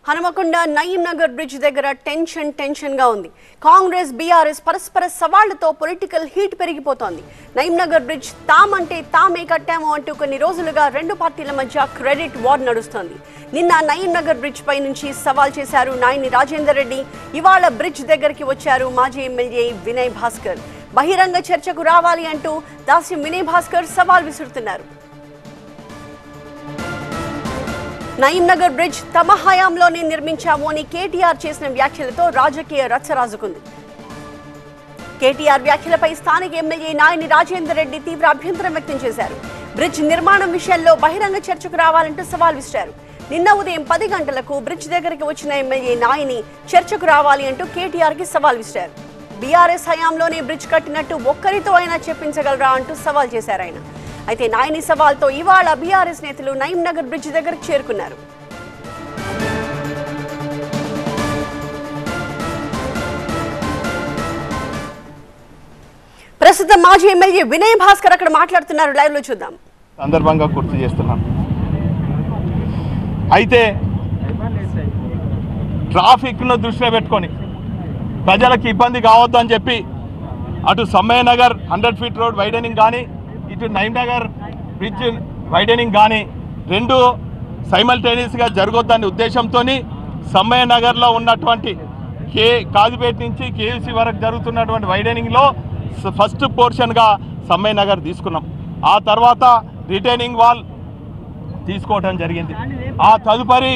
Hanumakonda Nayeem Nagar bridge దగ్గర tension గా ఉంది. కాంగ్రెస్ బీఆర్ఎస్ పరస్పర సవాళ్లతో పొలిటికల్ హీట్ పెరిగిపోతోంది. నయీం నగర్ బ్రిడ్జ్ తామంటే తామే కట్టాము అంటూ కొన్ని రోజులుగా రెండు పార్టీల మధ్య క్రెడిట్ వార్ నడుస్తోంది. నిన్న నయీం నగర్ బ్రిడ్జ్ పై నుంచి సవాల్ చేశారు నాయని రాజేందర్ రెడ్డి. ఇవాళ బ్రిడ్జ్ దగ్గరికి వచ్చారు మాజీ ఎమ్మెల్యే వినయ్ భాస్కర్. బహిరంగ చర్చకు రావాలి అంటూ దాస్యం వినయ్ భాస్కర్ సవాల్ విసురుతున్నారు. నయీం నగర్ బ్రిడ్జ్ తమ హయాంలోనే నిర్మించాము అని కేటీఆర్ చేసిన వ్యాఖ్యలతో రాజకీయ రచ్చరాజుకుంది. కేటీఆర్ వ్యాఖ్యలపై స్థానిక ఎమ్మెల్యే నాయని రాజేందర్ రెడ్డి తీవ్ర అభ్యంతరం వ్యక్తం చేశారు. బ్రిడ్జ్ నిర్మాణం విషయంలో బహిరంగ చర్చకు రావాలంటూ సవాల్ విసిరారు. నిన్న ఉదయం 10 గంటలకు బ్రిడ్జ్ దగ్గరికి వచ్చిన ఎమ్మెల్యే నాయని చర్చకు రావాలి అంటూ కేటీఆర్ కి సవాల్ విసిరారు. బీఆర్ఎస్ హయాంలోనే బ్రిడ్జ్ కట్టినట్టు ఒక్కరితో అయినా చెప్పించగలరా అంటూ సవాల్ చేశారు ఆయన. అయితే నాయని సవాల్తో ఇవాళ బీఆర్ఎస్ నేతలు నయీం నగర్ బ్రిడ్జ్ దగ్గరకు చేరుకున్నారు. ప్రస్తుతం మాజీ ఎమ్మెల్యే వినయ్ భాస్కర్ అక్కడ మాట్లాడుతున్నారు. లైవ్ లో చూద్దాం. సందర్భంగా గుర్తు చేస్తున్నాను. అయితే ట్రాఫిక్ను దృష్టిలో పెట్టుకొని ప్రజలకు ఇబ్బంది కావద్దు అని చెప్పి అటు Sammaiah Nagar 100 feet road widening కానీ ఇటు నయీం నగర్ బ్రిడ్జ్ వైడనింగ్ కానీ రెండు సైమల్టేనియస్గా జరగొద్దనే ఉద్దేశంతో సమ్మయ్య నగర్లో ఉన్నటువంటి కాజీపేట నుంచి కేయూసీ వరకు జరుగుతున్నటువంటి వైడనింగ్లో ఫస్ట్ పోర్షన్గా సమ్మయ్య నగర్ తీసుకున్నాం. ఆ తర్వాత రిటైనింగ్ వాల్ తీసుకోవడం జరిగింది. ఆ తదుపరి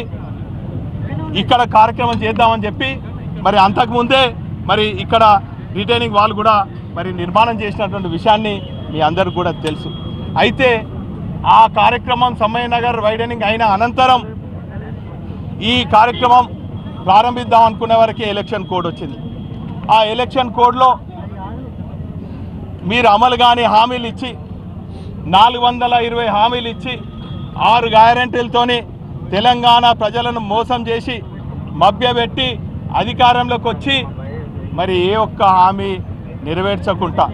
ఇక్కడ కార్యక్రమం చేద్దామని చెప్పి మరి అంతకుముందే మరి ఇక్కడ రిటైనింగ్ వాల్ కూడా మరి నిర్మాణం చేసినటువంటి విషయాన్ని మీ అందరికీ కూడా తెలుసు. అయితే ఆ కార్యక్రమం సమ్మయ్య నగర్ వైడనింగ్ అయిన అనంతరం ఈ కార్యక్రమం ప్రారంభిద్దాం అనుకునే వరకే ఎలక్షన్ కోడ్ వచ్చింది. ఆ ఎలక్షన్ కోడ్లో మీరు అమలు కాని హామీలు ఇచ్చి 420 హామీలు ఇచ్చి 6 గ్యారెంటీలతోని తెలంగాణ ప్రజలను మోసం చేసి మభ్యపెట్టి అధికారంలోకి వచ్చి మరి ఏ ఒక్క హామీ నెరవేర్చకుండా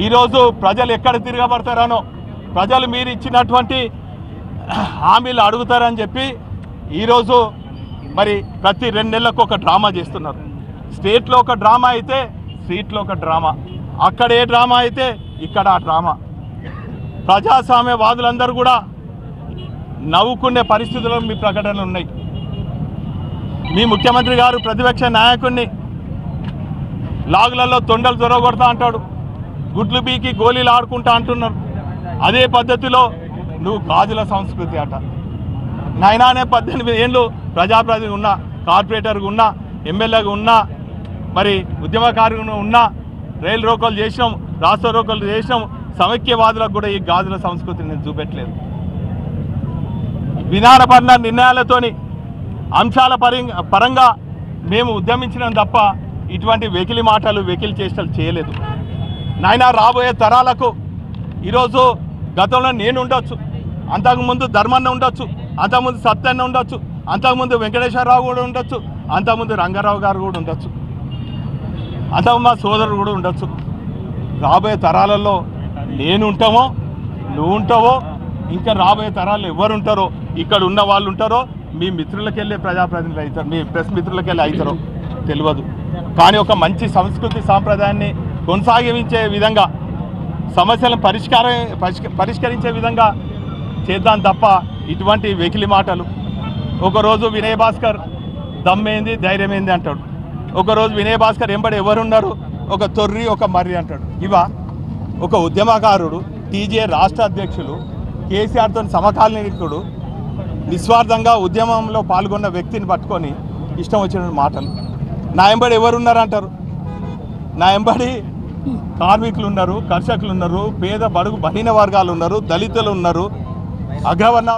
ఈరోజు ప్రజలు ఎక్కడ తిరగబడతారనో ప్రజలు మీరు ఇచ్చినటువంటి హామీలు అడుగుతారని చెప్పి ఈరోజు మరి ప్రతి 2 నెలలకు ఒక డ్రామా చేస్తున్నారు. స్టేట్లో ఒక డ్రామా అయితే స్ట్రీట్లో ఒక డ్రామా, అక్కడ ఏ డ్రామా అయితే ఇక్కడ ఆ డ్రామా. ప్రజాస్వామ్యవాదులందరూ కూడా నవ్వుకునే పరిస్థితుల్లో మీ ప్రకటనలు ఉన్నాయి. మీ ముఖ్యమంత్రి గారు ప్రతిపక్ష నాయకుడిని లాగులలో తొండలు దొరగొడతా అంటాడు, గుడ్లు బీకి గోళీలు ఆడుకుంటా అంటున్నారు. అదే పద్ధతిలో నువ్వు గాజుల సంస్కృతి అట. నాయనానే 18 ఏళ్ళు ప్రజాప్రతినిధి ఉన్నా, కార్పొరేటర్గా ఉన్నా, ఎమ్మెల్యేగా ఉన్నా, మరి ఉద్యమకారుగా ఉన్నా, రైలు రోకోలు చేసినాం, రాష్ట్ర రోకోలు చేసినాం. సమైక్యవాదులకు కూడా ఈ గాజుల సంస్కృతిని నేను చూపెట్టలేదు. విధానపరమైన నిర్ణయాలతోని అంశాల పరంగా మేము ఉద్యమించినాం తప్ప ఇటువంటి వెకిలి మాటలు వెకిలి చేష్టలు చేయలేదు. నాయన రాబోయే తరాలకు ఈరోజు గతంలో నేను ఉండొచ్చు, అంతకుముందు ధర్మన్న ఉండొచ్చు, అంతకుముందు సత్యన్న ఉండొచ్చు, అంతకుముందు వెంకటేశ్వరరావు కూడా ఉండొచ్చు, అంతకుముందు రంగారావు గారు కూడా ఉండొచ్చు, అంతకు మా సోదరుడు కూడా ఉండొచ్చు. రాబోయే తరాలలో నేను ఉంటామో నువ్వు ఉంటావో ఇంకా రాబోయే తరాలు ఎవరు ఉంటారో, ఇక్కడ ఉన్న వాళ్ళు ఉంటారో, మీ మిత్రులకెళ్ళే ప్రజాప్రతినిధులు అవుతారు, మీ ప్రెస్ మిత్రులకెళ్ళి అవుతారో తెలియదు. కానీ ఒక మంచి సంస్కృతి సాంప్రదాయాన్ని కొనసాగించే విధంగా సమస్యలను పరిష్కరించే విధంగా చేద్దాం తప్ప ఇటువంటి వెకిలి మాటలు. ఒకరోజు వినయ్ భాస్కర్ దమ్మేంది ధైర్యమేంది అంటాడు, ఒకరోజు వినయ్ భాస్కర్ ఎంబడి ఎవరున్నారు, ఒక తొర్రి ఒక మర్రి అంటాడు. ఇవా ఒక ఉద్యమకారుడు, టీజే రాష్ట్ర అధ్యక్షులు, కేసీఆర్తో సమకాలీకుడు, నిస్వార్థంగా ఉద్యమంలో పాల్గొన్న వ్యక్తిని పట్టుకొని ఇష్టం వచ్చిన మాటలు. నా ఎంబడి ఎవరున్నారంటారు. నా ఎంబడి కార్మికులు ఉన్నారు, కర్షకులు ఉన్నారు, పేద బడుగు బలహీన వర్గాలు ఉన్నారు, దళితులు ఉన్నారు, అగ్రవర్ణ